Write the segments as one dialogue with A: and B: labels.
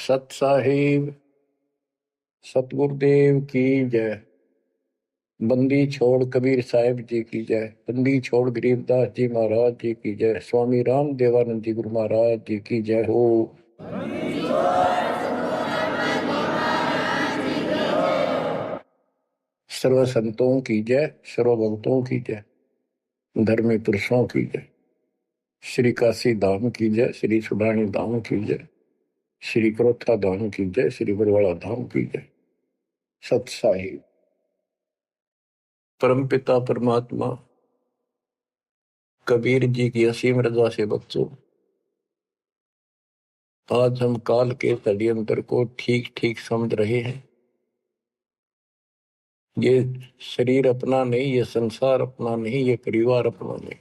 A: सत साहिब सतगुरुदेव की जय। बंदी छोड़ कबीर साहिब जी की जय। बंदी छोड़ गरीबदास जी महाराज जी की जय। स्वामी राम देवानंद जी गुरु महाराज जी की जय हो। सर्व संतों की जय, सर्व भक्तों की जय, धर्मी पुरुषों की जय। श्री काशी धाम की जय, श्री सुडानी धाम की जय, श्री क्रोथा धाम की जय, श्री बरवाड़ा धाम की जय। सत साहिब परम पिता परमात्मा कबीर जी की असीम रजा से बच्चों, आज हम काल के षड्यंत्र को ठीक ठीक समझ रहे हैं। ये शरीर अपना नहीं, ये संसार अपना नहीं, ये परिवार अपना नहीं,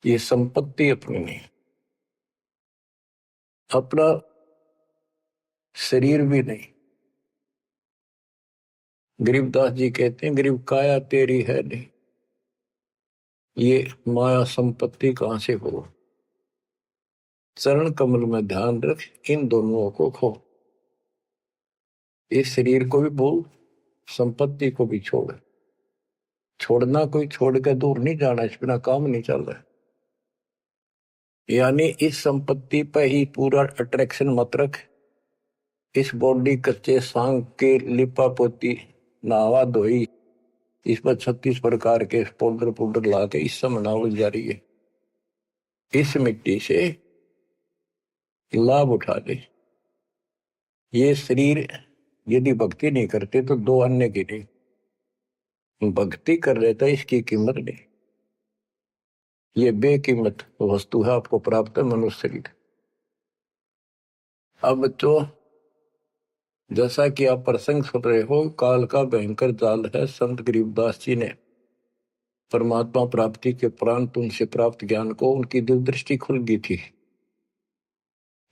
A: ये संपत्ति अपनी नहीं, अपना शरीर भी नहीं। गरीबदास जी कहते हैं गरीब काया तेरी है नहीं, ये माया संपत्ति कहां से हो। चरण कमल में ध्यान रख, इन दोनों को खो। इस शरीर को भी भूल, संपत्ति को भी छोड़। छोड़ना कोई छोड़ के दूर नहीं जाना, इस बिना काम नहीं चल रहा है। यानी इस संपत्ति पर ही पूरा अट्रैक्शन मत रख। इस बॉडी कच्चे सांग के लिपा पोती नहावा धोई, इस पर 36 प्रकार के पाउडर पाउडर ला के इस समय नावल जा रही है। इस मिट्टी से लाभ उठा ले। ये शरीर यदि भक्ति नहीं करते तो दो अन्य की नहीं, भक्ति कर लेता इसकी कीमत नहीं। ये बेकीमत वस्तु है, आपको प्राप्त है मनुष्य शरीर। अब तो जैसा कि आप प्रसंग सुन रहे हो, काल का भयंकर जाल है। संत गरीबदास जी ने परमात्मा प्राप्ति के उपरांत उनसे प्राप्त ज्ञान को उनकी दिव्य दृष्टि खुल गई थी।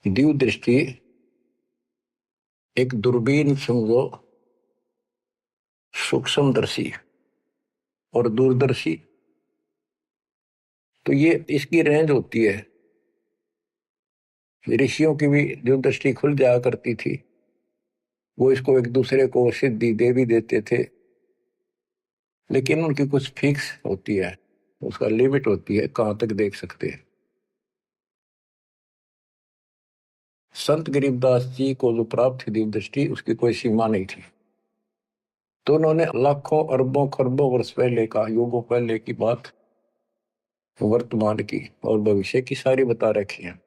A: दिव्य दृष्टि एक दूरबीन समझो, सूक्ष्मदर्शी और दूरदर्शी, तो ये इसकी रेंज होती है। ऋषियों की भी दिव्य दृष्टि खुल जाया करती थी, वो इसको एक दूसरे को सिद्धि दे भी देते थे, लेकिन उनकी कुछ फिक्स होती है, उसका लिमिट होती है कहां तक देख सकते हैं। संत गरीबदास जी को जो प्राप्त थी दिव्य दृष्टि, उसकी कोई सीमा नहीं थी। तो उन्होंने लाखों अरबों खरबों वर्ष पहले का, युगों पहले की बात वर्तमान की और भविष्य की सारी बता रखी है।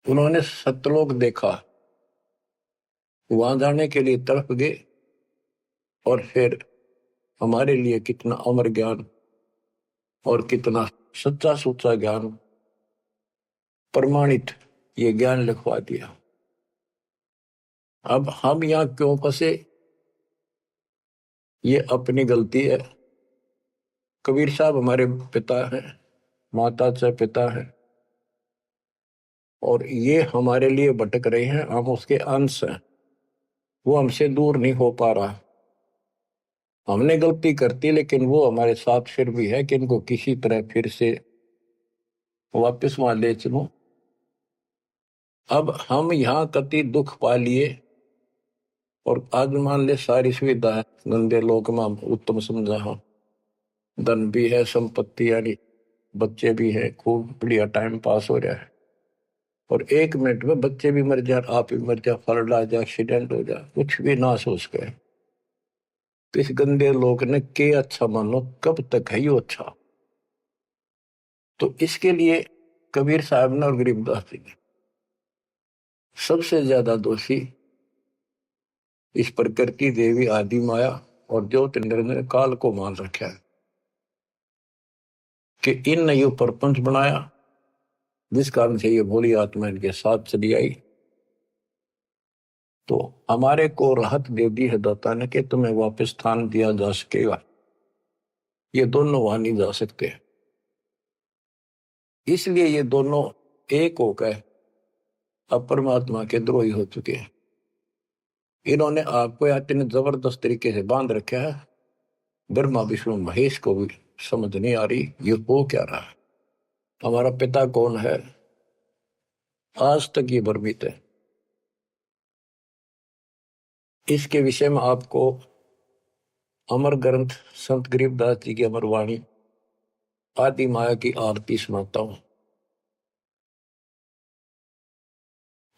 A: उन्होंने सतलोक देखा, वहां जाने के लिए तड़प गए, और फिर हमारे लिए कितना अमर ज्ञान और कितना सच्चा सुच्चा ज्ञान प्रमाणित ये ज्ञान लिखवा दिया। अब हम यहां क्यों फंसे, ये अपनी गलती है। कबीर साहब हमारे पिता हैं, माता से पिता हैं, और ये हमारे लिए भटक रहे हैं, हम उसके अंश हैं। वो हमसे दूर नहीं हो पा रहा। हमने गलती करती, लेकिन वो हमारे साथ फिर भी है कि इनको किसी तरह फिर से वापस वहां ले चलो। अब हम यहाँ कति दुख पा लिए, और आज मान ले सारी सुविधा है, गंदे लोक में उत्तम समझा हो, धन भी है, संपत्ति यानी बच्चे भी है, खूब बढ़िया टाइम पास हो रहा है, और 1 मिनट में बच्चे भी मर जाए, आप भी मर जाए, फ्लड आ जाए, एक्सीडेंट हो जाए, कुछ भी ना सोच के। तो इस गंदे लोग ने के अच्छा मानो, कब तक है यो अच्छा। तो इसके लिए कबीर साहब ने और गरीबदास जी ने सबसे ज्यादा दोषी इस प्रकृति देवी आदि माया और ज्योतिर्ंद्र ने काल को मान रखा है कि इन ने यो प्रपंच बनाया, जिस कारण से ये भोली आत्मा इनके साथ चली आई। तो हमारे को राहत दे दी है दाता ने कि तुम्हें वापस स्थान दिया जा सकेगा। ये दोनों वहां नहीं जा सकते, इसलिए ये दोनों एक होकर अब परमात्मा के द्रोही हो चुके हैं। इन्होंने आपको इतने जबरदस्त तरीके से बांध रखा है, ब्रह्मा विष्णु महेश को भी समझ नहीं आ रही ये हो क्या रहा है। हमारा पिता कौन है, आज तक ये भ्रमित है। इसके विषय में आपको अमर ग्रंथ संत गरीबदास जी की अमर वाणी आदि माया की आरती सुनाता हूं।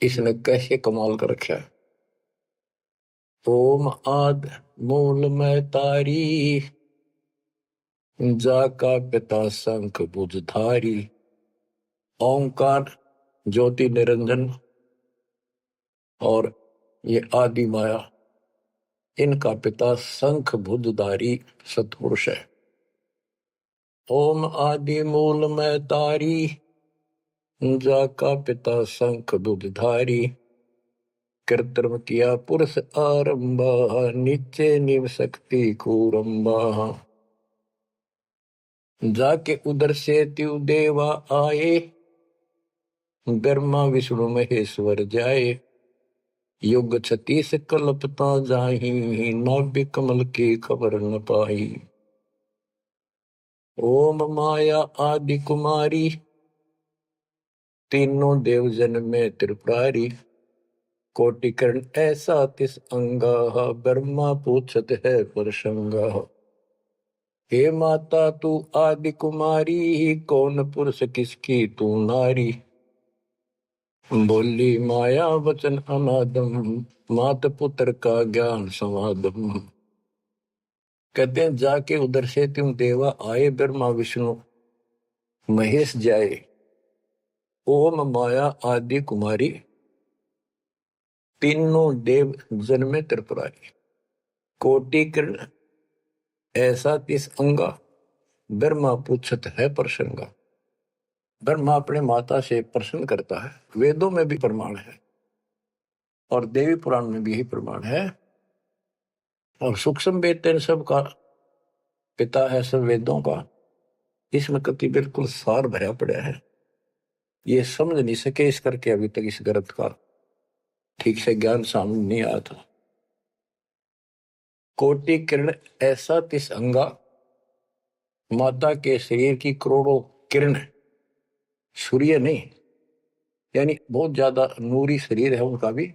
A: इसने कैसे कमाल कर रखा है। ओम आद मूल में तारी, जाका पिता शंख भुजधारी। ओंकार ज्योति निरंजन और ये आदि माया, इनका पिता शंख भुजधारी सतपुरुष है। ओम आदि मूल में तारी, जाका पिता शंख भुजधारी। कृत्रिम किया पुरुष आरंभा, नीचे निव शक्ति कूरंबा। जाके उधर से त्यु देवा आए, ब्रह्मा विष्णु महेश्वर जाए। युग 36 कल्पता जाही, नाभि कमल की खबर न पाई। ओम माया आदि कुमारी, तीनों देव जन में त्रिपुरारी। कोटिकर्ण ऐसा तिस अंगा, ब्रह्मा पूछत है प्रसंगा। हे माता तू आदि कुमारी, कौन पुरुष किसकी तू नारी। बोली माया वचन अनादम, मात पुत्र का ज्ञान समादम। कहते हैं जाके उधर से तुम देवा आए, ब्रह्मा विष्णु महेश जाए। ओम माया आदि कुमारी, तीनों देव जन्मे त्रिपुरारी। कोटि किरण ऐसा तिस अंगा, ब्रह्मा पूछत है प्रसंगा। ब्रह्मा अपने माता से प्रश्न करता है। वेदों में भी प्रमाण है और देवी पुराण में भी यही प्रमाण है। और सूक्ष्म वेद इन सब का पिता है, सब वेदों का। इसमें कति बिल्कुल सार भरा पड़ा है। ये समझ नहीं सके इस करके अभी तक इस ग्रंथ का ठीक से ज्ञान सामने नहीं आया था। कोटि किरण ऐसा तिस अंगा, माता के शरीर की करोड़ों किरण, सूर्य नहीं, यानी बहुत ज्यादा नूरी शरीर है उनका भी।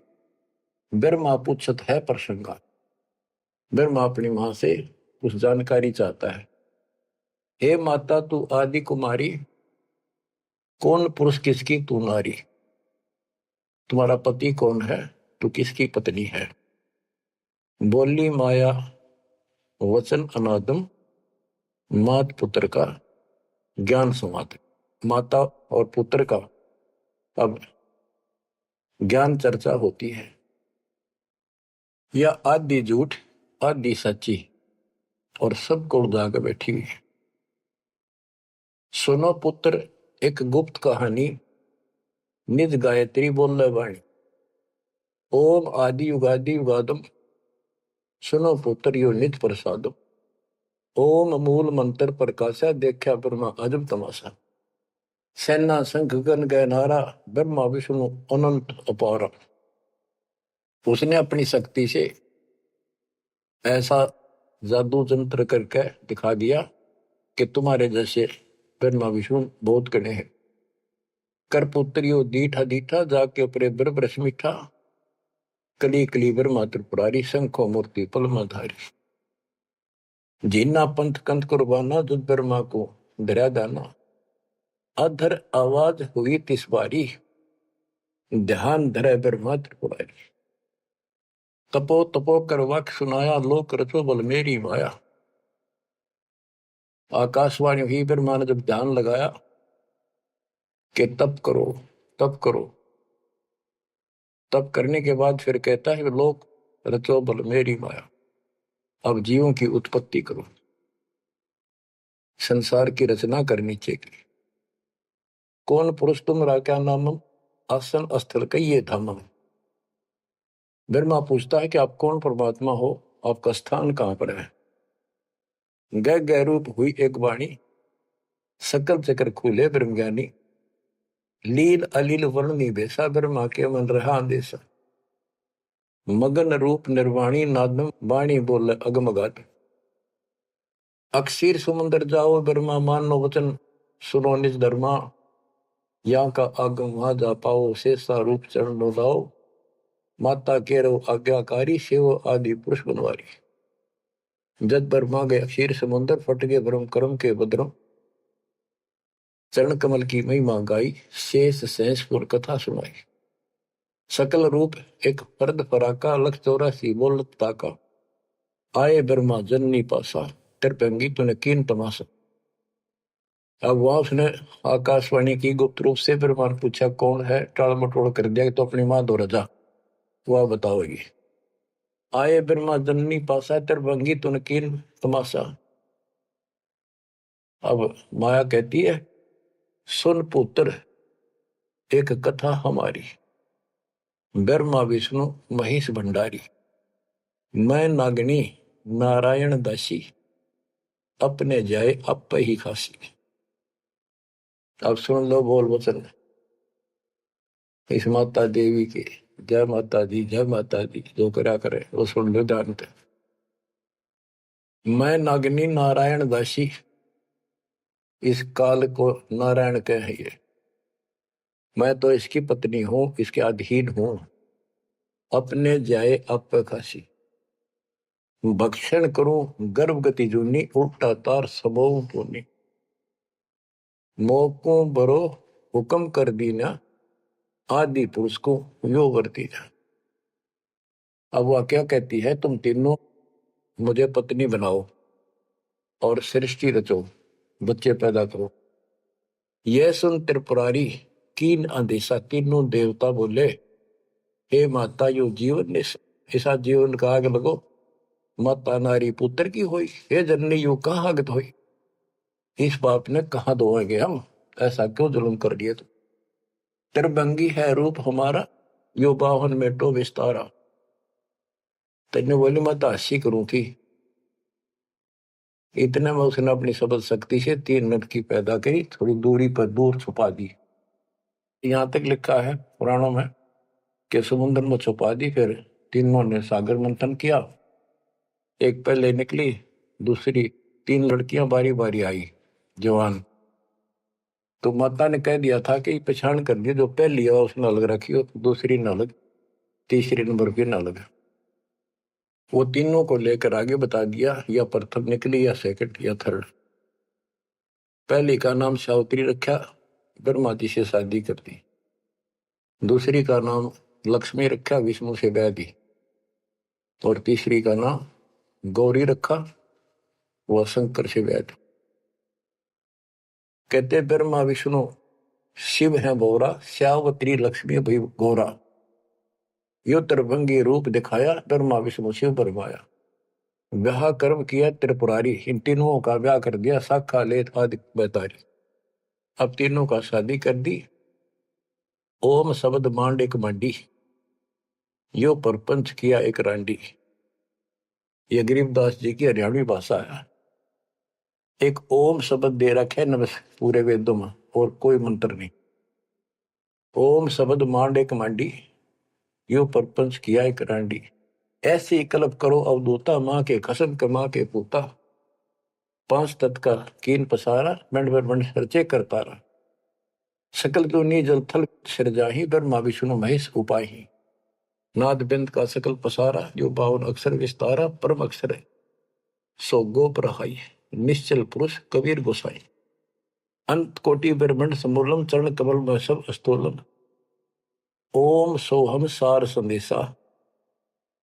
A: ब्रह्मा पूछत है प्रसंगा। ब्रह्मा अपनी मां से कुछ जानकारी चाहता है। हे माता तू आदि कुमारी, कौन पुरुष किसकी तू नारी। तुम्हारा पति कौन है, तू किसकी पत्नी है। बोली माया वचन अनादम, मात पुत्र का ज्ञान संवाद। माता और पुत्र का अब ज्ञान चर्चा होती है। यह आदि झूठ आदि सच्ची और सबको उड़ा के बैठी हुई है। सुनो पुत्र एक गुप्त कहानी, निज गायत्री बोल वाणी। ओम आदि युगादि युगादम, सुनो पुत्र यो निज प्रसादम। ओम मूल मंत्र प्रकाशा, देखा ब्रह्मा अजब तमाशा। सेना संख गण गय नारा, ब्रह्मा विष्णु अनंत अपारा। उसने अपनी शक्ति से ऐसा जादू जंत्र करके दिखा दिया कि तुम्हारे जैसे ब्रह्मा विष्णु बहुत गणे हैं। कर पुत्रियो दीठा दीठा, जाके उपरे ब्रह्म मीठा। कली कली ब्रह्मा त्रिपुरारी, शंखो मूर्ति पलमाधारी। जीना पंथ कंथ कुर्बाना, जुद ब्रह्मा को धरा दाना। अधर आवाज हुई तिस बारी, ध्यान धरे ब्रह्मा त्रिपुरारी। तपो तपो कर वाक्य सुनाया, लोक रचो बल मेरी माया। आकाशवाणी हुई, ब्रह्मा ने जब ध्यान लगाया कि तप करो तप करो। तप करने के बाद फिर कहता है लोक रचो बल मेरी माया। अब जीवों की उत्पत्ति करो, संसार की रचना करनी चाहिए। कौन पुरुष तुमरा क्या नामम, आसन स्थल कहिए धामम। ब्रह्मा पूछता है कि आप कौन परमात्मा हो, आपका स्थान कहां पर है। गह गह रूप हुई एक वाणी, सकल चक्र खुले ब्रह्म ज्ञानी। लील अलील वर्णनी बेसा, ब्रह्मा के मन रहा अंदेशा। मगन रूप निर्वाणी, नादम वाणी बोल अगमगाट। अक्षीर समुंदर जाओ, ब्रह्मा मानो वचन सुनो निज धर्मा। यहाँ का आगम वहां जा पाओ, शेषा रूप चरण लाओ, माता केरो आज्ञाकारी, शिव आदि पुरुष बनवारी। जद पर मांगे क्षीर समुद्र, फट गए ब्रह्म कर्म के बद्रम, चरण कमल की महिमा गाई, शेष सहसपुर कथा सुनाई। सकल रूप एक पर्द पराका, लख 84 बोलत ताका, आए ब्रह्मा जननी पासा, त्रिपंगी तूने कीन तमाशा। अब वहां उसने आकाशवाणी की गुप्त रूप से, ब्रह्मा ने पूछा कौन है, टाल मटोल कर दिया तो अपनी मां दो रजा, वह बताओगी। आए ब्रह्मा जननी पासा, त्रिभंगी तूने कीन तमाशा। अब माया कहती है सुन पुत्र एक कथा हमारी, ब्रह्मा विष्णु महेश भंडारी, मैं नागनी नारायण दासी, अपने जाए अप ही खासी। अब सुन लो बोल वचन इस माता देवी के। जय माता दी, जय माता दी, जो करा करे वो सुन लो ध्यान से। मैं नागनी नारायण दासी, इस काल को नारायण कहे ये, मैं तो इसकी पत्नी हूं, इसके अधीन हूं, अपने जाए अप खासी, भक्षण करूं गर्भगति जूनी, उल्टा तार सबो पुनी, मोको बरो हुक्म कर दीना, आदि पुरुष को यो वर्ती जा। अब वह क्या कहती है, तुम तीनों मुझे पत्नी बनाओ और सृष्टि रचो, बच्चे पैदा करो। यह सुन त्रिपुरारी कीन आदेशा, तीनों देवता बोले हे माता यो जीवन ऐसा जीवन का आग लगो, माता नारी पुत्र की होई, हे जननी यो कहाँ आगत होई, इस बाप ने कहा धोएंगे हम, ऐसा क्यों जुल्म कर दिए तुम। त्रिभंगी है रूप हमारा, यो बाहन में टो विस्तारा। तेने बोली मैं तो हंसी करूं थी, इतने में उसने अपनी सबल शक्ति से 3 नट की पैदा करी, थोड़ी दूरी पर दूर छुपा दी। यहां तक लिखा है पुराणों में कि समुद्र में छुपा दी, फिर तीनों ने सागर मंथन किया, एक पहले निकली, दूसरी 3 लड़कियां बारी बारी आई जवान, तो माता ने कह दिया था कि पहचान कर दिया, जो पहली है उसने अलग रखी हो, दूसरी न अलग, तीसरी नंबर की न अलग। वो तीनों को लेकर आगे बता दिया, या प्रथम निकली या सेकंड या थर्ड। पहली का नाम सावित्री रखा, ब्रह्मा जी से शादी कर दी। दूसरी का नाम लक्ष्मी रखा, विष्णु से ब्याह दी। और तीसरी का नाम गौरी रखा, वह शंकर से ब्याह दी। कहते ब्रह्मा विष्णु शिव है बोरा, सावित्री लक्ष्मी भई गौरा, यो त्रिभंगी रूप दिखाया, ब्रह्मा विष्णु शिव बरमाया। ब्याह कर्म किया त्रिपुरारी, इन तीनों का ब्याह कर दिया, साखा लेत आदि बैतारी। अब तीनों का शादी कर दी। ओम शब्द मांड एक मांडी, यो परपंच किया एक रांडी। ये गरीबदास जी की हरियाणवी भाषा है। एक ओम शब्द दे रखे नमस् पूरे वेदों में, और कोई मंत्र नहीं। ओम शब्द मांड एक मांडी, यो परपंच किया एक रांडी। ऐसी कल्प करो अवधूता, माँ के कसम कमा के पूता, 5 तत्व का कीन पसारा, मंड मंड सर्चे कर तारा। सकल दुनी जल थल सिरजाही, ब्रह्मा विष्णु महेश उपाही। नाद बिंद का सकल पसारा, जो 52 अक्षर विस्तारा, परम अक्षर है सो गोप रहाई, निश्चल पुरुष कबीर गोसाई। अंत कोटि ब्रह्मंड समूलम, चरण कमल में सब अस्तोलम। ओम सोहम सार संदेशा,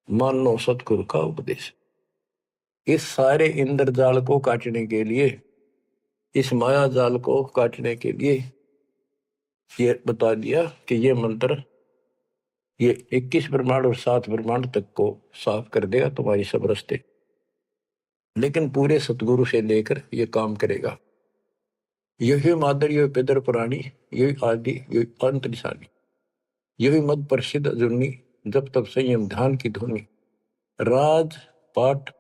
A: मानो सतगुरु का उपदेश। इस सारे इंद्रजाल को काटने के लिए, इस माया जाल को काटने के लिए ये बता दिया कि ये मंत्र ये 21 ब्रह्मांड और 7 ब्रह्मांड तक को साफ कर देगा तुम्हारी सब रास्ते, लेकिन पूरे सतगुरु से लेकर ये काम करेगा। यही मादर, यही पितर पुराणी, यही आदि, यही अंत निशानी, यही मद प्रसिद्ध जुन्नी, जब तब संयम ध्यान की धुनी। राज पाठ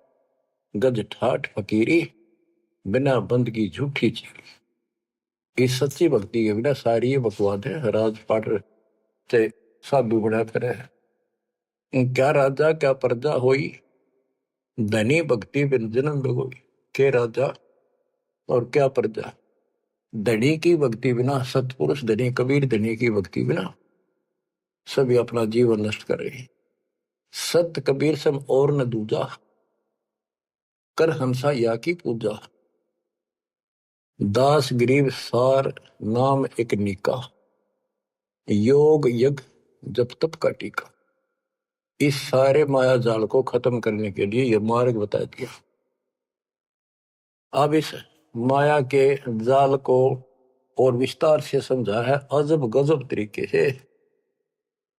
A: गज ठाठ फकीरी, बिना बंद की झूठी चीरी। इस सच्ची भक्ति के बिना सारी ये बकवाद है। राज पाठ से साधु बना फिर क्या राजा क्या प्रजा होई, धनी भक्ति बिन जन्म भगोई। के राजा और क्या प्रजा, धनी की भक्ति बिना, सतपुरुष धनी कबीर धनी की भक्ति बिना सभी अपना जीवन नष्ट कर रहे हैं। सत कबीर सम और न दूजा, कर हंसा या की पूजा। दास गरीब सार नाम एक निका, योग यज्ञ जप तप का टीका। इस सारे माया जाल को खत्म करने के लिए यह मार्ग बता दिया। अब इस माया के जाल को और विस्तार से समझा है अजब गजब तरीके से।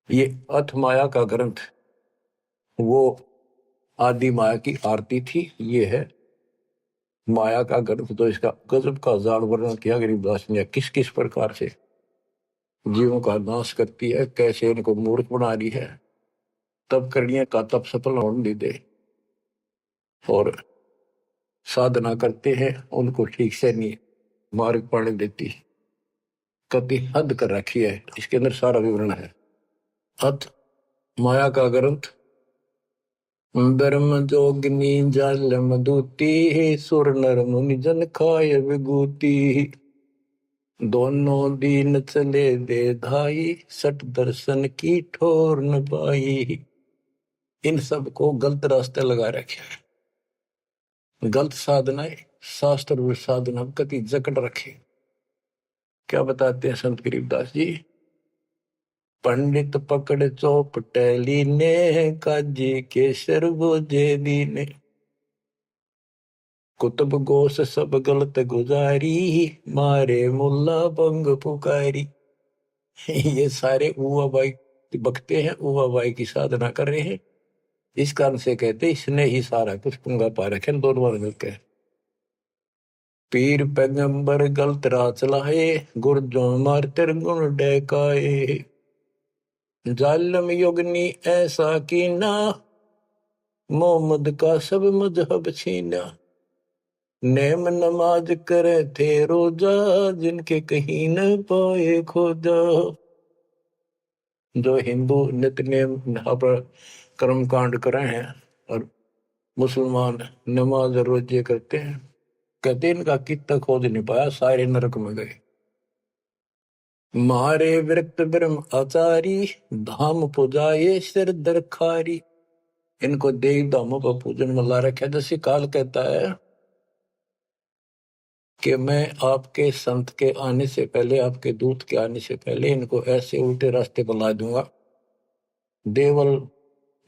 A: ये अथ माया का ग्रंथ वो आदि माया की आरती थी, ये है माया का ग्रंथ। तो इसका गजब का जाल वर्णन किया गरीबदास ने, किस किस प्रकार से जीवों का नाश करती है, कैसे इनको मूर्ख बना रही है, तब करने का तब सफल होने दे, और साधना करते हैं उनको ठीक से नहीं मार्ग पाने देती, कति हद कर रखी है। इसके अंदर सारा विवरण है। अत माया का ग्रंथ ब्रह्म जोगिनी जल मधुती, सुर नर मुनि जन खाय विभूति। दोनों दीन चले दे धाई, सट दर्शन की ठोर न पाई। इन सब को गलत रास्ते लगा रखे हैं, गलत साधनाएं, शास्त्र साधना कति जकड़ रखे। क्या बताते हैं संत गरीबदास जी? पंडित पकड़ चौपटेली ने, काजी केसर बोझे दीने। कुतुब गोस सब गलत गुजारी, मारे मुल्ला बंग पुकारी। ये सारे उवा बाई बकते हैं, उवा बाई की साधना कर रहे हैं। इस कारण से कहते इसने ही सारा कुछ पुंगा पा रखे दोनों मिलकर। पीर पैगंबर गलत राह चलाए, गुरजों मार तेर गुण डहकाए। जालम युगनी ऐसा कीना, मोहम्मद का सब मजहब छीना। नेम नमाज करे थे रोजा, जिनके कहीं न पाए खोजा। जो हिंदू नित्य नेम कर्म कांड कर रहे हैं और मुसलमान नमाज रोजे करते हैं, कहते इनका कितना खोज नहीं पाया, सारे नरक में गए। मारे विरक्त ब्रह्म आचारी, धाम पुजाए सिर दरखारी। इनको देव धामों का पूजन में ला रखा। जैसे काल कहता है कि मैं आपके संत के आने से पहले, आपके दूत के आने से पहले इनको ऐसे उल्टे रास्ते पर ला दूंगा। देवल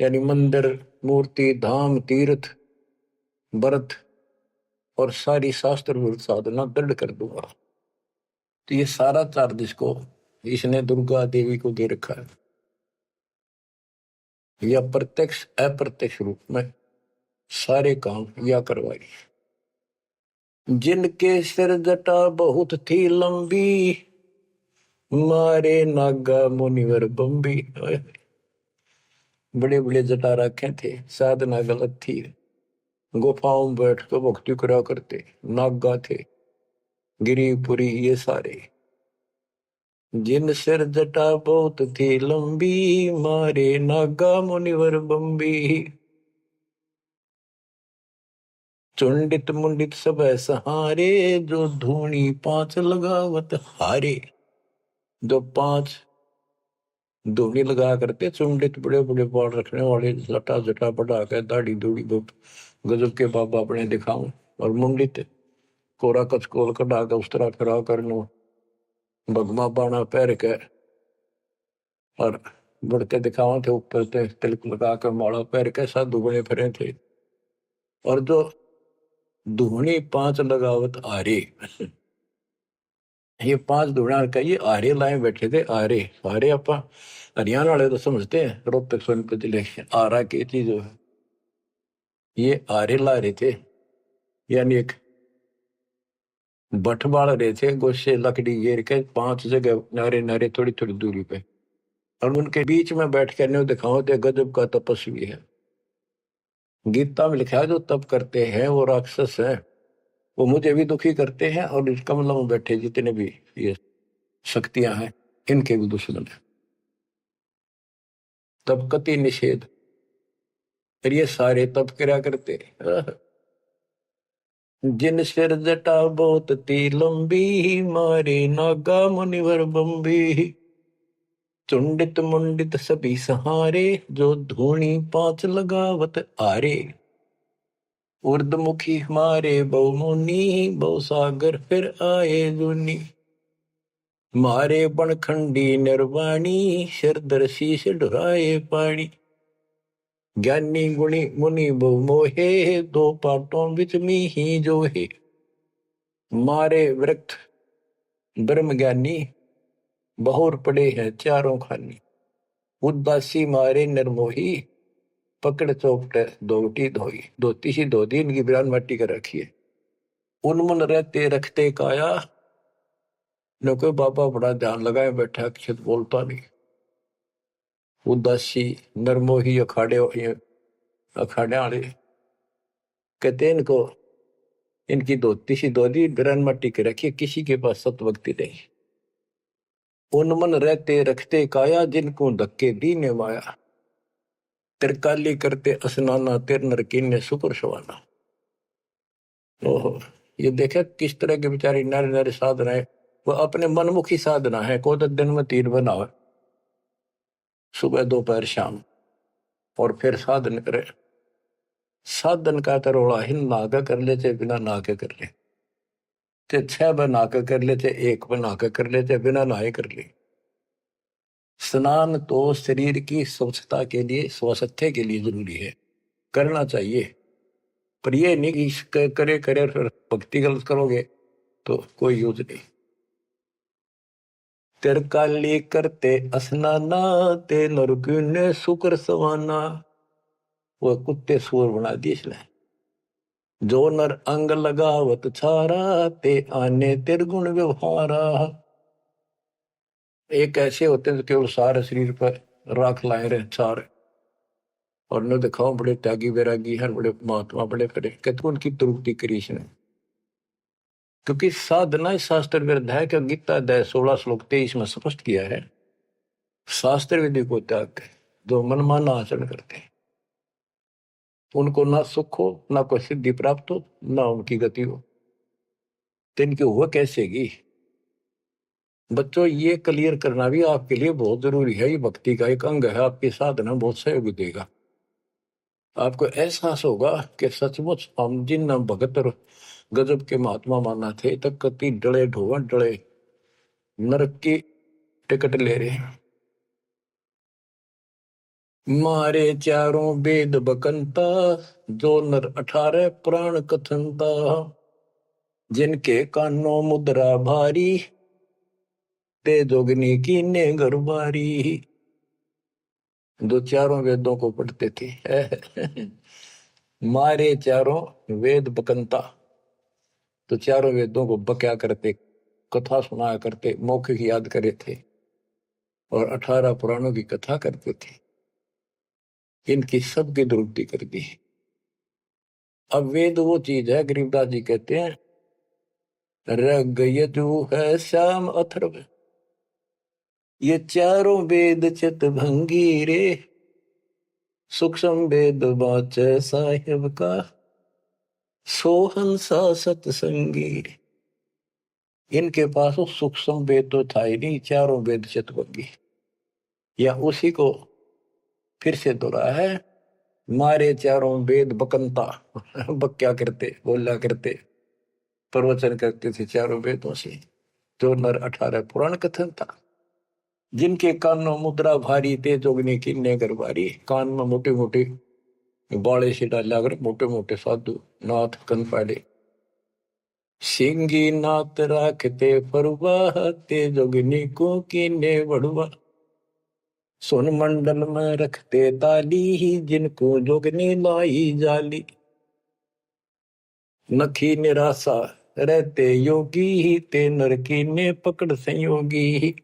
A: यानी मंदिर, मूर्ति, धाम, तीर्थ, व्रत और सारी शास्त्र साधना दृढ़ कर दूंगा। तो ये सारा चार्ज इसको इसने दुर्गा देवी को दे रखा है, या प्रत्यक्ष अप्रत्यक्ष रूप में सारे काम या करवाई। जिनके सिर जटा बहुत थी लंबी, मारे नागा मुनिवर बम्बी। बड़े बड़े जटा रखे थे, साधना गलत थी, गुफाओं में बैठ कर भक्ति करा करते, नागा थे, गिरिपुरी ये सारे। जिन सिर जटा बहुत थी लंबी, मारे नागा मुनिवर बम्बी। चुंडित मुंडित सब सहारे, जो धूनी पांच लगावत हारे। जो पांच धूनी लगा करते, चुंडित बड़े बड़े बाल रखने वाले, जटा जटा बढ़ा के दाढ़ी दूढ़ी गजब के बाबा अपने दिखाऊं, और मुंडित कोरा कचकोल कटा के उस तरह फिरा कर भगमा बाणा पैर के और बढ़ते दिखावा थे, ऊपर से तिलक लगा कर माला पैर के साधु बने फिरे थे। और जो धूनी पांच लगावत आरे, ये पांच धूणा का ये आरे लाए बैठे थे। आरे आरे आप हरियाणा वाले तो समझते हैं, रोहतक सोनीपत जिले आरा की चीज है। ये आरे ला रहे थे, यानी एक बठ बाल रहे थे, गोशे लकड़ी घेर के पांच जगह नारे नारे थोड़ी थोड़ी दूरी पे, और उनके बीच में बैठ कर न्यू दिखाओ थे गजब का तपस्वी है। गीता में लिखा है जो तप करते हैं वो राक्षस है, वो मुझे भी दुखी करते हैं, और इस कमलों में बैठे जितने भी ये शक्तियां हैं इनके भी दुश्मन है। तब कति निषेध, फिर ये सारे तप करा करते। जिन सिर जटा बहुत ती लंबी, मारे नागा मुनिवर बम्बी। चुंडित मुंडित सभी सहारे, जो धूणी पांच लगावत आरे। उर्दमुखी हमारे बहुमुनि, बहु सागर फिर आए जुनी। मारे बनखंडी निर्वाणी, सिरदर शीश ढुराए पानी। ज्ञानी गुणी मुनि बहु मोहे, दो पाटों बिच ही जो है। मारे वृक्ष ब्रह्म ज्ञानी, बहुर पड़े हैं चारों खानी। उदासी मारे निर्मोही, पकड़ चौपटे दोटी धोई। धोती सी धो दी, इनकी बिरान मट्टी कर रखी है। उनमन रहते रखते काया, न कोई बाबा बड़ा ध्यान लगाए बैठा, अक्षत बोलता नहीं। उदासी निर्मोही अखाड़े वाले कहते इनको, इनकी धोती सी धो दी, बिरान मट्टी कर रखी है, किसी के पास सतभक्ति नहीं। उनमन रहते रखते काया, जिनको धक्के दीने माया। तिरकाली करते स्नाना, तिर नरकीन ने सुपर सवाना। ओहो, ये देखा किस तरह के बेचारी नारे नारे साधना है। वो अपने मनमुखी साधना है। को तो दिन में 3 बनावे, सुबह दोपहर शाम, और फिर साधन करे। साधन का तरोड़ा हिन नागा कर ले, चाहे बिना नाके कर ले, चाहे 6 बना के कर ले, चाहे 1 बना के कर ले, चाहे बिना नहाए कर ले। स्नान तो शरीर की स्वच्छता के लिए, स्वास्थ्य के लिए जरूरी है, करना चाहिए। पर ये नहीं कि करे करे फिर भक्ति गलत करोगे तो कोई यूज नहीं। तिरकाली करते स्नाना, ते नरकुन ने शुक्र सवाना। वो कुत्ते सुअर बना दिए इसने। जो नर अंग लगावत छारा, ते आने तिरगुण व्यवहारा। एक ऐसे होते हैं जो केवल सारे शरीर पर राख लाए रहे छार, और न दिखाओ बड़े त्यागी वैरागी हैं, बड़े महात्मा, बड़े करे, कहते उनकी त्रुटि करी इसने। क्योंकि साधना शास्त्र विरुद्ध है कि गीता अध्याय 16 श्लोक 23 में स्पष्ट किया है, शास्त्र विधि को त्याग के जो मनमाना आचरण करते हैं, उनको ना सुख हो, ना कोई सिद्धि प्राप्त हो, ना उनकी गति हो। तो इनकी हुआ कैसेगी? बच्चों, ये क्लियर करना भी आपके लिए बहुत जरूरी है। ये भक्ति का एक अंग है, आपकी साधना बहुत सहयोग देगा। आपको एहसास होगा कि सचमुच हम जिन भगत और गजब के महात्मा माना थे, तक कति डले ढोवन डले नरक की टिकट ले रहे हैं। मारे चारों वेद बकंता, जो नर 18 पुराण कथनता। जिनके कानों मुद्रा भारी, ते जोगनी की ने गरबारी। जो चारों वेदों को पढ़ते थे। मारे चारों वेद बकंता, तो चारों वेदों को बक्या करते, कथा सुनाया करते, मौखिक याद करे थे, और 18 पुराणों की कथा करते थे। इनकी सबकी दुरुक्ति कर दी। अब वेद वो चीज है, गरीबदास जी कहते हैं, रग यजु है श्याम अथर्व, ये चारों वेद चित भंगी रे। सूक्ष्म वेद बाच साहिब का, सोहंसा सतसंगी। इनके पास वो सूक्ष्म वेद तो था ही नहीं, चारों वेद चित भंगी। या उसी को फिर से दोहरा है, मारे चारों वेद बकंता। बक्या करते, बोला करते, प्रवचन करते थे चारों वेदों से, जो नर 18 पुराण कथन था। जिनके कानों मुद्रा भारी, ते जोगनी की ने गरबारी। कान में मोटे मोटे बाले से डाला कर, मोटे मोटे साधु नाथ कन पाड़े। सिंगी नाथ राखते फरुआ, ते जोगनी को कीने बड़ुआ। सोन मंडल में रखते ताली, जिनको जोगनी लाई जाली। नखी निराशा रहते योगी, ते नर की ने पकड़ संयोगी।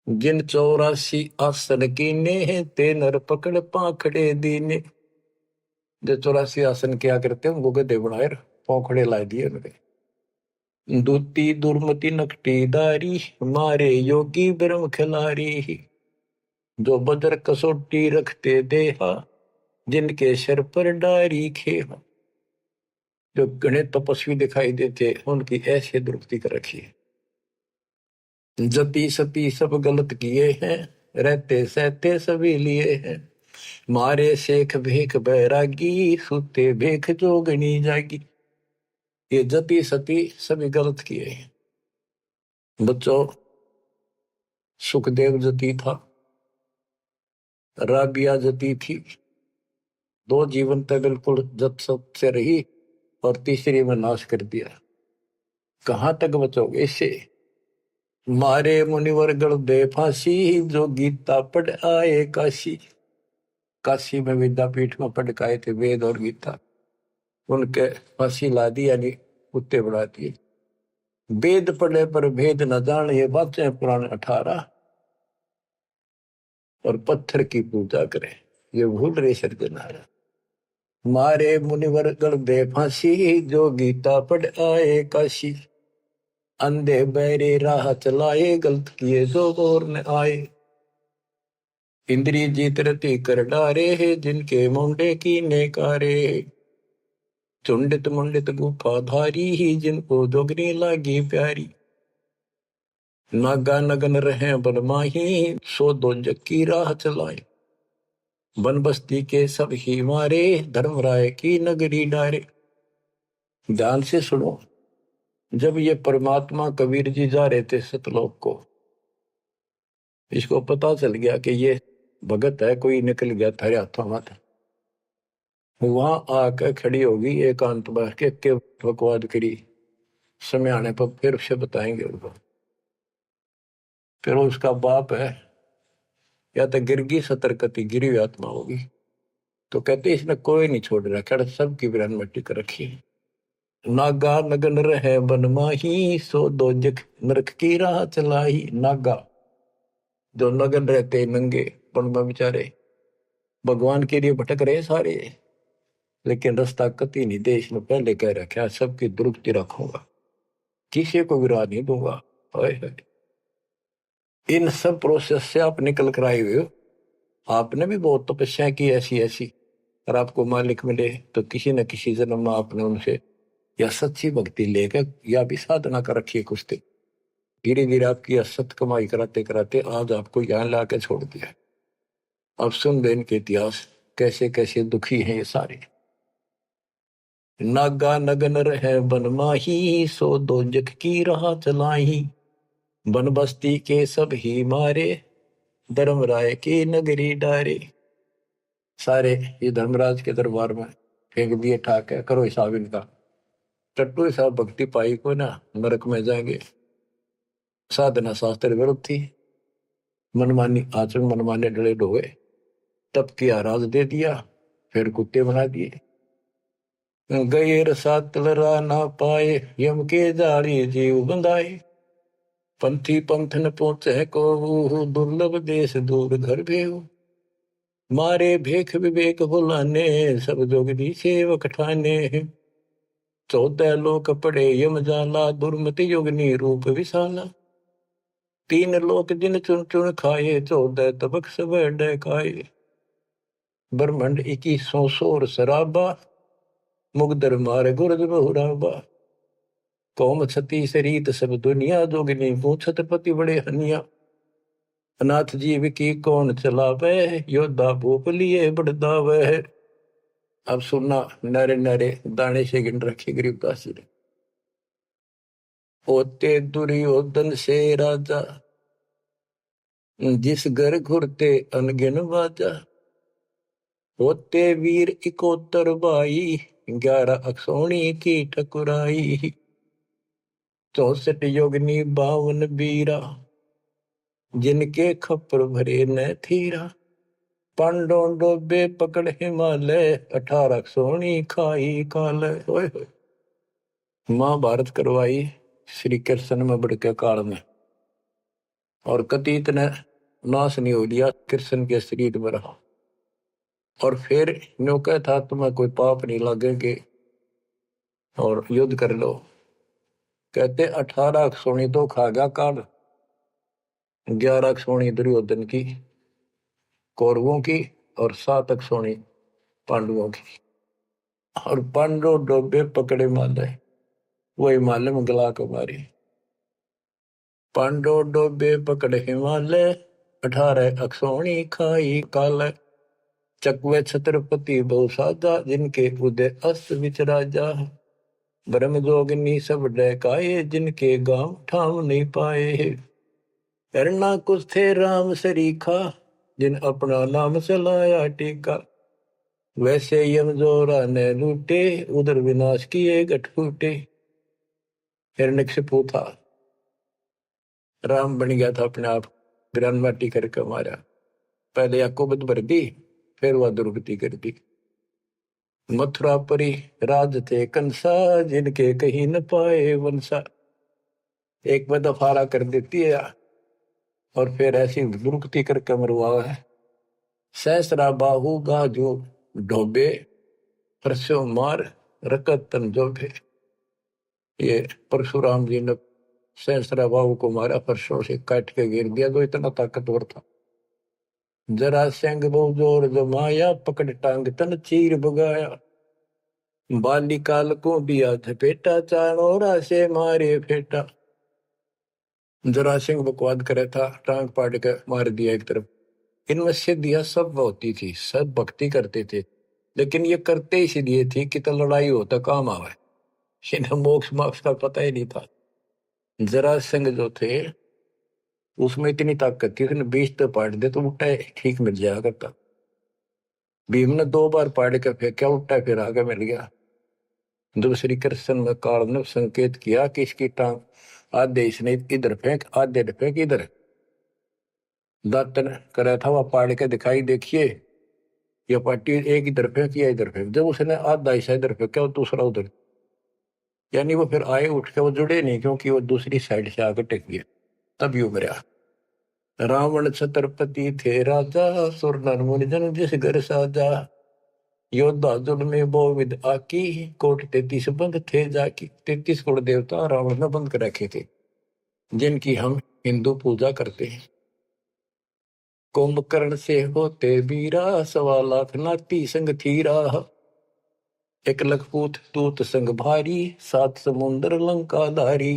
A: जिन 84 आसन कीने, ते नर पकड़ पाखड़े दीने। जो 84 आसन क्या करते हैं, उनको गधे बनाए पौखड़े ला दिए उनके। दूती दुर्मति नकटी दारी, मारे योगी ब्रह्म खिलारी। जो बजर कसोटी रखते देहा, जिनके सर पर डारी खेहा। जो घने तपस्वी दिखाई देते उनकी ऐसी दुरुक्ति कर रखी है। जति सती सब गलत किए हैं, रहते सहते सभी लिए हैं, मारे शेख भेख बैरागी, सुते भेख जोगनी जागी। ये जति सती सभी गलत किए हैं। बच्चों, सुखदेव जति था, राबिया जति थी, दो जीवन तक बिल्कुल जत सत से रही और तीसरी में नाश कर दिया। कहां तक बचोगे इससे? मारे मुनिवर गढ़ दे फांसी, जो गीता पढ़ आए काशी। काशी में विद्यापीठ में पढ़ के आए थे वेद और गीता, उनके फांसी ला दी, यानी कुत्ते बढ़ा दिए। वेद पढ़े पर भेद न जान, ये बातें पुराण 18, और पत्थर की पूजा करें, ये भूल रहे सृजनहारा। मारे मुनिवर गढ़ दे फांसी, जो गीता पढ़ आए काशी। अंधे बहरे राह चलाए, गलत किए जो और न आए। इंद्री जीत रति कर डारे है, जिनके मुंडे की नेकारे। चुंडित मुंडित गुफा धारी ही, जिनको जोगनी लागी प्यारी। नागा नगन रहे बनमाही, सो दो जग की राह चलाए। बन बस्ती के सब ही मारे, धर्मराय की नगरी डारे। ध्यान से सुनो, जब ये परमात्मा कबीर जी जा रहे थे सतलोक को, इसको पता चल गया कि ये भगत है, कोई निकल गया थारे हाथों मत। वहां आकर खड़ी होगी एकांत बैठ के बकवाद करी, समय आने पर फिर से बताएंगे उनको। फिर उसका बाप है, या तो गिरगी सतर्कती गिरी हुई आत्मा होगी, तो कहते इसने कोई नहीं छोड़ रखा, सबकी बिरान मिट्टी कर रखी। नागा नगन रहे बनमाही, सो दो जग नरक की राह चलाई। नागा जो नगन रहते नंगे वन में बेचारे, भगवान के लिए भटक रहे सारे, लेकिन रास्ता कति नहीं देश ने पहले कह रखा, सबकी दुरुक्ति रखूंगा, किसी को विराट नहीं दूंगा। इन सब प्रोसेस से आप निकल कर आए हुए हो। आपने भी बहुत तपस्या की ऐसी ऐसी, और आपको मालिक मिले तो किसी न किसी जन्म में आपने उनसे या सच्ची भक्ति लेकर या भी साधना कर रखी है कुछ दिन। धीरे धीरे आपकी असत कमाई कराते कराते आज आपको यहाँ ला के छोड़ दिया। अब सुन दे इनके इतिहास, कैसे कैसे दुखी हैं ये सारे। नागा नगन रहे बनमाही, सो दो जग की राह चलाई। बन बस्ती के सब ही मारे, धर्मराय की नगरी डारे। सारे ये धर्मराज के दरबार में फेंक दिए ठाक, करो हिसाब इनका। टट्टू हिसाब भक्ति पाई को ना नरक में जाएंगे। साधना शास्त्र विरुद्ध थी, मनमानी आचरण मनमाने डले डोए, तब किया राज दे दिया, फिर कुत्ते बना दिए। गैर सात लरा ना पाए, यम के जाली जीव बंधाए। पंथी पंथ न पहुंचे को, दुर्लभ देश दूर घर भेऊ। मारे भेख विवेक भुलाने, सब जोगदी सेवक ठाने। 14 लोक पड़े यम जाला, दुर्मति योगनी रूप विशाला। 3 लोक जिन चुन चुन खाए, 14 तबक सब डकाए। ब्रह्मंड 21 सोर शराबा, मुगदर मार गुरद बहुराबा। कौम छती शरीत सब दुनिया, जोगनी छत्रपति बड़े हनिया। अनाथ जीव की कौन चलावे, योद्धा भूप लिए बड़दावे। अब सुनना, नारे नारे दाने से गिन रखे गरीबदास जी ने। होते दुर्योधन से राजा, जिस घर घुरते अनगिन बाजा। होते वीर 71 भाई, 11 अक्षौणी की ठकुराई। 64 योगनी 52 बीरा, जिनके खप्पर भरे न थीरा। पांडों डोबे पकड़ हिमालय, 18 अक्षौणी खाई काल। महाभारत करवाई श्री कृष्ण में बढ़ के काल में, और कति इतने नाश नहीं हो लिया कृष्ण के शरीर में रहा। और फिर न्यो कह था तुम्हें कोई पाप नहीं लगेंगे और युद्ध कर लो। कहते 18 अक्षौणी तो खा गया काल, 11 अक्षौणी दुर्योधन की कौरवों की, और 7 अक्षौणी पांडवों की। और पांडो डोबे पकड़े माले, वो हिमालय में गला कुमारी। पांडो डोबे पकड़े हिमालय, 18 अक्षोणी खाई काल। चकवे छत्रपति बहु साजा, जिनके उदय अस्त विच राजा। ब्रह्म जोगिनी सब डहकाए, जिनके गांव ठाव नहीं पाए। करना कुछ थे राम सरीखा, जिन अपना नाम चलाया टीका। वैसे यम जोरा ने लूटे, उधर विनाश किए गठ फूटे। हिरण्यकशिपु था, राम बन गया था अपने आप, ग्रान माटी करके मारा। पहले याकोबत भर दी, फिर वह दुर्गति कर दी। मथुरापुरी राज थे कंसा, जिनके कहीं न पाए वंशा। एक में दफारा कर देती है और फिर ऐसी दुर्गति करके मरवा है। सहस्रा बाहु गाजो ढोबे, परसों मार रकत तन जोबे। ये परशुराम जी ने सहस्रा बाहु को मारा, परसों से काट के गिर दिया, जो इतना ताकतवर था। जरा सिंह बहु जोर जमाया, पकड़ टांग तन चीर भगाया। बालिकाल को दिया झपेटा, चाणोरा से मारे फेटा। जरा सिंह बकवाद करे था, टांग पाट के मार दिया एक तरफ। इनमें सिद्धियां सब होती थी, सब भक्ति करते थे, लेकिन ये करते इसलिए थी कि तो लड़ाई हो तो काम आवे। इन्हें मोक्ष मोक्ष का पता ही नहीं था। जरा सिंह जो थे उसमें इतनी ताकत थी, उसने 20 तो पाट दे तो उल्टा ठीक मिल जाया करता। भीम ने 2 बार पाड़ के फेंका, उल्टा फिर आगे मिल गया। जब श्री कृष्ण में काल ने संकेत किया कि इसकी टांग आधे इसने इधर फेंक, आधे फेंक इधर, दातन करा था वह पाड़ के दिखाई, देखिए यह पार्टी एक इधर फेंक या इधर फेंक। जब उसने आधा हिस्सा इधर फेंका और दूसरा उधर, यानी वो फिर आए उठ के, वो जुड़े नहीं क्योंकि वो दूसरी साइड से आकर टेक गया, तब यू मरा। रावण छत्रपति थे राजा, सुर नर मुनि जन जिस घर साजा। योद्धा जुल में बहुविध आकी, कोट 33 बंद थे जाकी। 33 कोट देवता रावण ने बंद कर रखे थे, जिनकी हम हिंदू पूजा करते हैं। कुंभकर्ण से होते बीरा, 1.25 लाख नाती संग थीरा। 1 लखपूत तूत संग भारी, 7 समुंदर लंका धारी।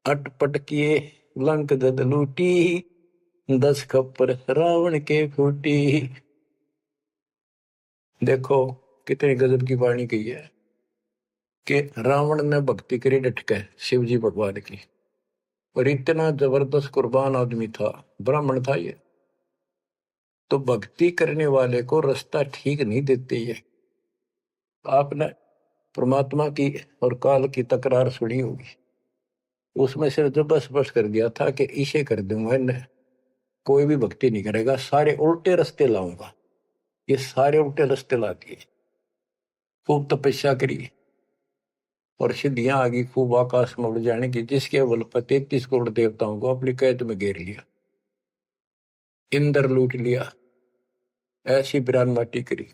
A: अटपट किए लंक दद लूटी, 10 खप्पर रावण के फूटी। देखो कितनी गजब की वाणी कही है कि रावण ने भक्ति करी डटके शिव जी भगवान की, और इतना जबरदस्त कुर्बान आदमी था, ब्राह्मण था ये। तो भक्ति करने वाले को रास्ता ठीक नहीं देते ये। आपने परमात्मा की और काल की तकरार सुनी होगी, उसमें से जो बस बस कर दिया था कि इसे कर दूंगा इन्हें, कोई भी भक्ति नहीं करेगा, सारे उल्टे रास्ते लाऊंगा। ये सारे उल्टे रास्ते ला दिए। खूब तपस्या करी और सिद्धियां आ गई, खूब आकाश में उड़ जाने की, जिसके बल पर 33 करोड़ देवताओं को अपनी कैद में घेर लिया, इंद्र लूट लिया, ऐसी बिरान माटी करी।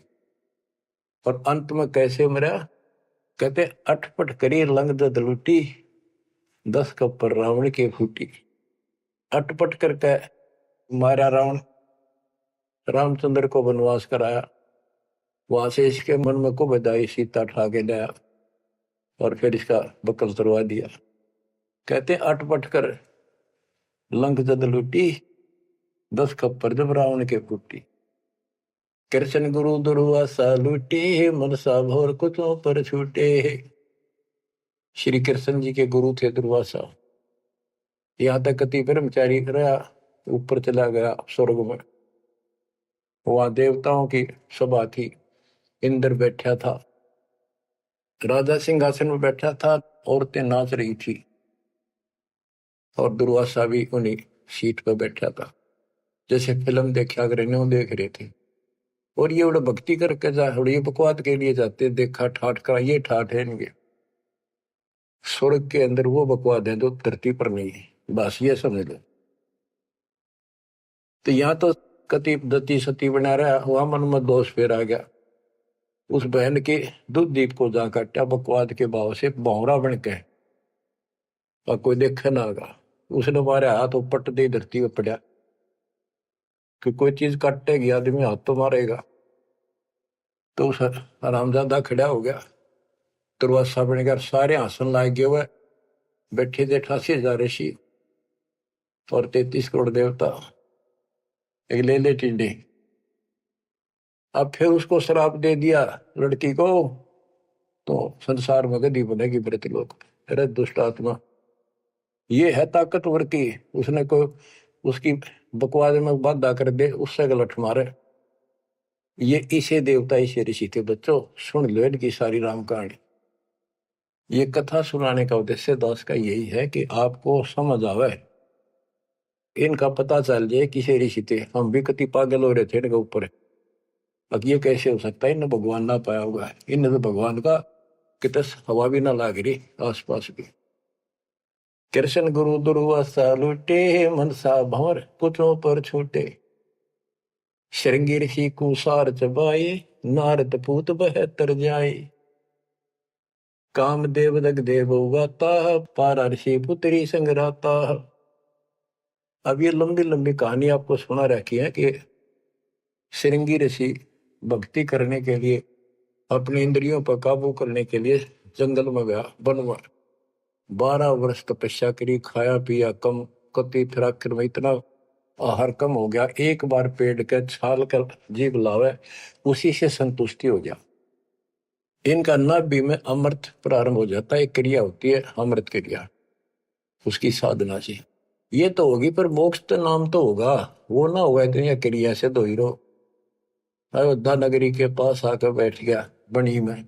A: और अंत में कैसे मरा? कहते अटपट करी लंग दद लूटी, 10 कप्पर रावण के फूटी। अटपट करके मारा रावण, रामचंद्र को वनवास कराया, वहां से इसके मन में को बधाई, सीता ठा के लाया और फिर इसका बकल तरवा दिया। कहते अटपट कर लंक जद लूटी, 10 खप्पर जब रावण के फूटी। कृष्ण गुरु दुर्वासा लूटे, मनसा भोर कुचों पर छूटे। श्री कृष्ण जी के गुरु थे दुर्वासा। यहाँ तक कति ब्रह्मचारी रहा, ऊपर चला गया स्वर्ग में, वहां देवताओं की सभा थी, इंद्र बैठा था, राजा सिंहासन में बैठा था, औरतें नाच रही थी और दुर्वासा भी उन्हीं सीट पर बैठा था, जैसे फिल्म देखा अगर न्यू देख रहे थे। और ये उड़े भक्ति करके जा, ये बकवाद के लिए जाते, देखा ठाठ का, ये ठाठ है इनके। स्वर्ग के अंदर वो बकवाद है जो धरती पर नहीं है, बस ये समझ लो। तो यहाँ तो कति दती सती बना रहा, वहां मन में दोष फिर आ गया। उस बहन के दूध दीप को जा काटा बकवाद के भाव से, भौरा बन के, और कोई देखे ना आगा। उसने मारे हाथ पट दे धरती पर पड़ा, कि कोई चीज काटेगी आदमी हाथ तो मारेगा। तो उस हरामजादा खड़ा हो गया। दुर्वासा बने घर सारे आसन लाए गए हुए बैठे थे 88,000 ऋषि और 33 करोड़ देवता, एक ले ले टिंडे। अब फिर उसको श्राप दे दिया लड़की को, तो संसार में गदी बनेगी मृतलोक। अरे दुष्ट आत्मा, ये है ताकतवर की, उसने कोई उसकी बकवास में बाधा कर दे, उससे गलत मारे। ये इसे देवता इसे ऋषि थे बच्चों, सुन लो इनकी सारी राम कहानी। ये कथा सुनाने का उद्देश्य दास का यही है कि आपको समझ आवे, इनका पता चल जाए किसे ऋषि थे। हम भी कति पागल हो रहे थे इनके ऊपर। अब ये कैसे हो सकता है, इन्हें भगवान ना पाया होगा, इन्हें तो भगवान का कितने हवा भी ना लाग रही आसपास भी। कृष्ण गुरु दुर्वासा लूटे, मनसा भंवर पुत्रों पर छूटे। श्रृंगी ऋषि कुसार चबाए, नारद पूत बहत्तर जाए। कामदेव दग देव गाता, पारा ऋषि पुत्री संगराता। अब ये लंबी लंबी कहानी आपको सुना रखी है कि श्रृंगी ऋषि भक्ति करने के लिए, अपनी इंद्रियों पर काबू करने के लिए जंगल में गया, वन में 12 वर्ष तपस्या करी, खाया पिया कम, कति फिर आखिर में इतना आहार कम हो गया, एक बार पेड़ के छाल कर जीभ लावे उसी से संतुष्टि हो गया। इनका नाभि में अमृत प्रारंभ हो जाता है, एक क्रिया होती है अमृत क्रिया, उसकी साधना से ये तो होगी, पर मोक्ष तो नाम तो होगा, वो ना होगा इतनी क्रिया से दो हीरो। अयोध्या नगरी के पास आकर बैठ गया बनी में।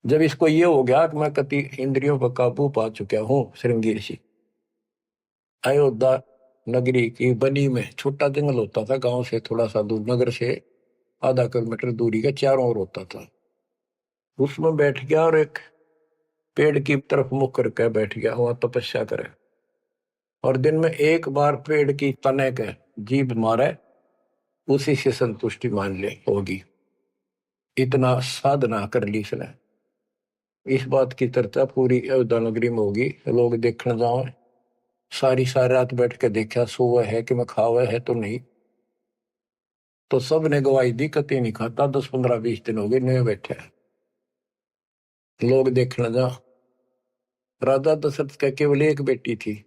A: जब इसको ये हो गया कि मैं कति इंद्रियों पर काबू पा चुका हूं श्रृंगी ऋषि, अयोध्या नगरी की बनी में छोटा जंगल होता था, गांव से थोड़ा सा दूर, नगर से आधा किलोमीटर दूरी का, चारों ओर होता था। उसमें बैठ गया और एक पेड़ की तरफ मुख करके बैठ गया, वहां तपस्या करे। और दिन में एक बार पेड़ की तने के जीभ मारे, उसी से संतुष्टि मान ले होगी। इतना साधना कर ली इसने। इस बात की चर्चा पूरी अयोध्या नगरी में होगी, लोग देखने जाओ। सारी रात बैठ के देखा, सोवा है कि मैं खावा है तो नहीं, तो सब ने गवाही दी कति नहीं खाता। 10 15 20 दिन हो गए नए बैठे, लोग देखने जा। राजा दशरथ का केवल एक बेटी थी,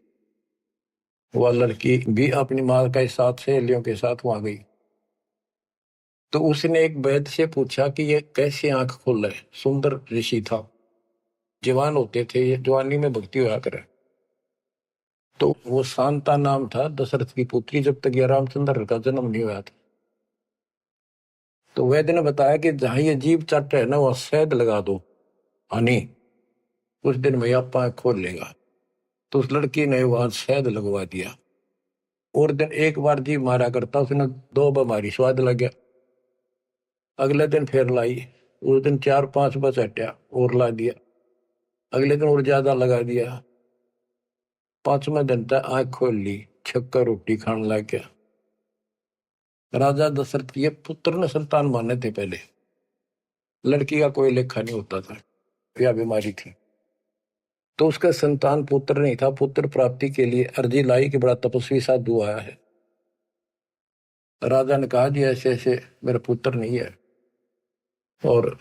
A: वह लड़की भी अपनी माँ के साथ सहेलियों के साथ वहां गई। तो उसने एक वैद्य से पूछा कि ये कैसे आंख खोल रहे। सुंदर ऋषि था, जवान होते थे, ये जवानी में भक्ति हुआ करे। तो वो शांता नाम था दशरथ की पुत्री, जब तक ये रामचंद्र का जन्म नहीं हुआ था। तो वैद्य ने बताया कि जहां ये जीभ चाट है ना, वहां शहद लगा दो हनी, उस दिन में आप आंख खोल लेगा। तो उस लड़की ने वहां शहद लगवा दिया, और दिन एक बार जीभ मारा करता, उसने 2 बीमारी स्वाद लग गया। अगले दिन फिर लाई, उस दिन 4 5 बस हटा और ला दिया। अगले दिन और ज्यादा लगा दिया। 5वें दिन तक आंख खोल ली, छक्कर रोटी खाने लग गया। राजा दशरथ ये पुत्र ने संतान माने थे पहले, लड़की का कोई लेखा नहीं होता था, या बीमारी थी। तो उसका संतान पुत्र नहीं था। पुत्र प्राप्ति के लिए अर्जी लाई कि बड़ा तपस्वी साधु आया है। राजा ने कहा जी ऐसे ऐसे मेरा पुत्र नहीं है और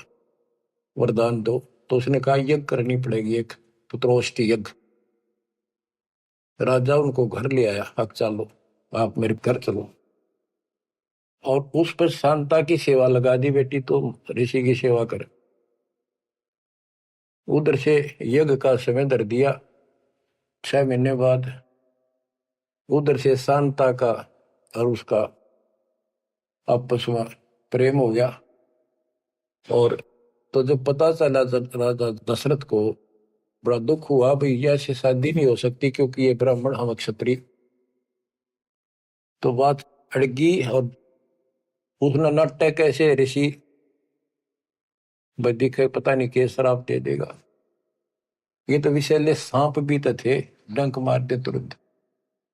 A: वरदान दो। तो उसने कहा यज्ञ करनी पड़ेगी, एक पुत्रोष्टि यज्ञ। राजा उनको घर ले आया, अब चलो आप मेरे घर चलो, और उस पर शांता की सेवा लगा दी, बेटी तो ऋषि की सेवा कर। उधर से यज्ञ का समय धर दिया। 6 महीने बाद उधर से शांता का और उसका आपस में प्रेम हो गया। और तो जब पता चला राजा दशरथ को बड़ा दुख हुआ, भाई ऐसी शादी नहीं हो सकती क्योंकि ये ब्राह्मण हम क्षत्रिय। तो बात अड़गी और उसने नाटक कैसे ऋषि बदिक है, पता नहीं के शराब दे देगा। ये तो विषैले सांप भी तो थे, डंक मार दे तुरंत।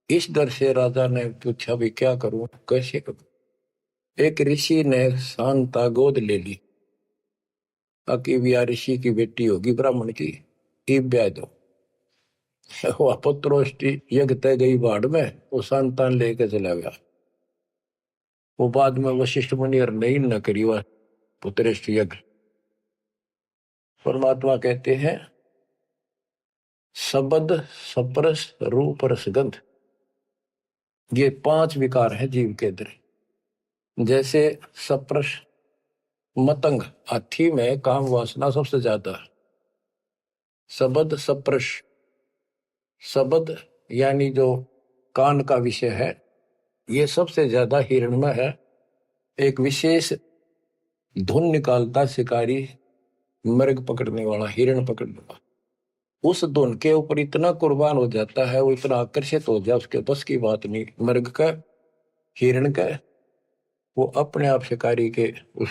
A: इस डर से राजा ने पूछा भी क्या करूं, कैसे करूं। एक ऋषि ने शांता गोद ले ली, अकीविया ऋषि की बेटी होगी ब्राह्मण की, इब ब्याह दो। वह पुत्रोष्टि यज्ञ तय गई बाढ़ में, वो संतान लेके चला गया। वो बाद में वशिष्ठ मुनि और नहीं न करी, वह पुत्रेष्ठ यज्ञ। परमात्मा कहते हैं शब्द सप्रस रूप रसगंध, ये 5 विकार है जीव के अंदर। जैसे सप्रस मतंग, हाथी में काम वासना सबसे ज्यादा है। शब्द सप्रस, शब्द यानी जो कान का विषय है, ये सबसे ज्यादा हिरण में है। एक विशेष धुन निकालता शिकारी, मृग पकड़ने वाला, हिरण पकड़ने वाला, उस धुन के ऊपर इतना कुर्बान हो जाता है, वो इतना आकर्षित हो जाए, उसके बस की बात नहीं मृग का, हिरण का। वो अपने आप शिकारी के उस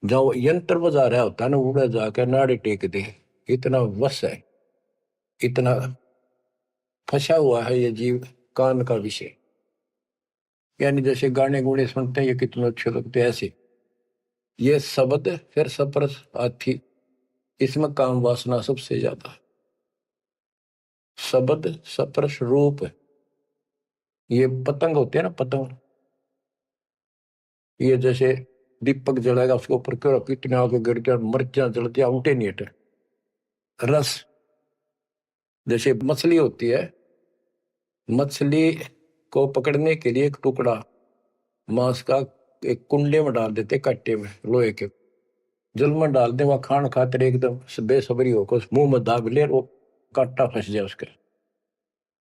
A: जो यंत्र बजा रहा होता है ना, उड़े जाकर नाड़ी टेक दे, इतना वश है, इतना फंसा हुआ है ये जीव कान का विषय। यानी जैसे गाने गुणे सुनते हैं, ये कितने अच्छे लगते हैं, ऐसे ये शब्द फिर सप्रस हाथी, इसमें काम वासना सबसे ज्यादा। शब्द सप्रस रूप, ये पतंग होते हैं ना, पतंग, ये जैसे दीपक जलाएगा, उसके ऊपर क्यों कितने आगे गिरते हैं, मिर्चा जलती है, उल्टे नहीं हटे। रस, जैसे मछली होती है, मछली को पकड़ने के लिए एक टुकड़ा मांस का एक कुंडे में डाल देते, काटे में लोहे के, जल में डाल दे, वह खान खातिर एकदम बेसब्री होकर मुंह में दाब ले, वो कांटा फंस जाए उसके,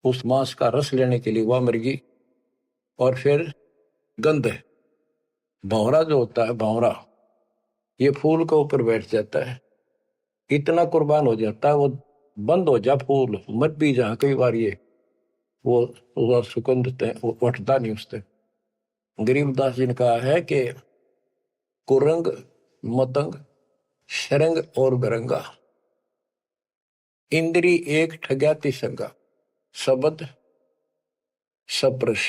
A: उस मांस का रस लेने के लिए वह मर्गी। और फिर गंध, भंवरा जो होता है, भंवरा, ये फूल के ऊपर बैठ जाता है, इतना कुर्बान हो जाता है, वो बंद हो जा फूल, मत भी जा कई बार, ये वो सुगंध वो उठता नहीं उससे। गरीबदास जी ने कहा है कि कुरंग मतंग शरंग और गरंगा, इंद्री एक ठग्याति संगा। शब्द सप्रश,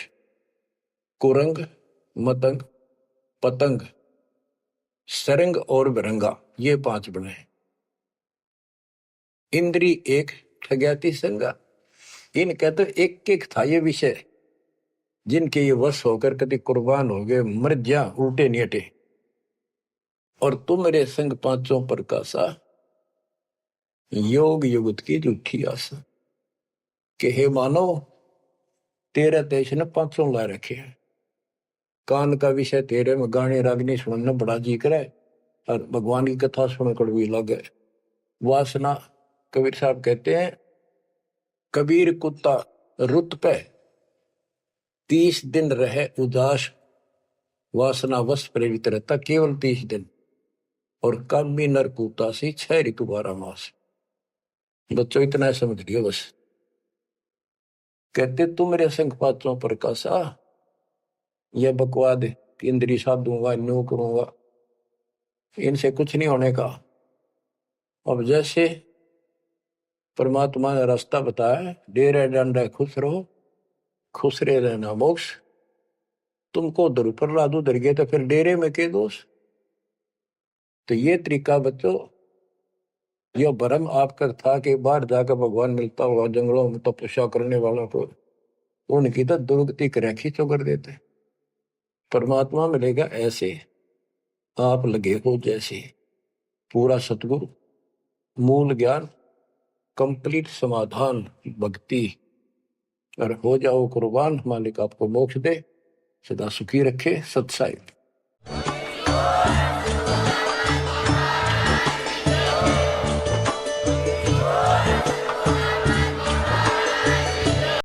A: कुरंग मतंग पतंग सरंग और बिरंगा, ये 5 बने। इंद्री एक ठग्याति संगा, इनका तो एक एक था ये विषय, जिनके ये वश होकर कभी कुर्बान हो गए, मर जा उल्टे नहीं हटे। और तुम मेरे संग पांचों प्रकाशा, योग युगत की झूठी आशा। कि हे मानो, तेरा देश ने 500 ला रखे हैं, कान का विषय तेरे में गाने रागनी सुनना बड़ा जी करे, और भगवान की कथा सुन कड़वी लगे। वासना, कबीर साहब कहते हैं, कबीर कुत्ता रुत पे 30 दिन रहे उदास, वासना वश प्रेरित रहता केवल 30 दिन, और कामी नर कुत्ता से 6 ऋतु 12 मास। बच्चों इतना समझ लियो बस। कहते तुम मेरे संग पात्रों प्रकाशा, यह बकवाद इंद्री साधूंगा, न्यू करूंगा, इनसे कुछ नहीं होने का। अब जैसे परमात्मा ने रास्ता बताया, डेरे डंडे खुश रहो, खुश रहे रहना मोक्ष। तुमको उधर ऊपर ला दो, उधर गए तो फिर डेरे में के दोष। तो ये तरीका बच्चों, यह भरम आपका था कि बाहर जाकर भगवान मिलता हुआ जंगलों में तपस्या करने वालों को, उनकी तो दुर्गति कर खींचो कर देते। परमात्मा मिलेगा ऐसे, आप लगे हो जैसे, पूरा सतगुरु, मूल ज्ञान, कंप्लीट समाधान, भक्ति, और हो जाओ कुर्बान। मालिक आपको मोक्ष दे, सदा सुखी रखे। सत्साई।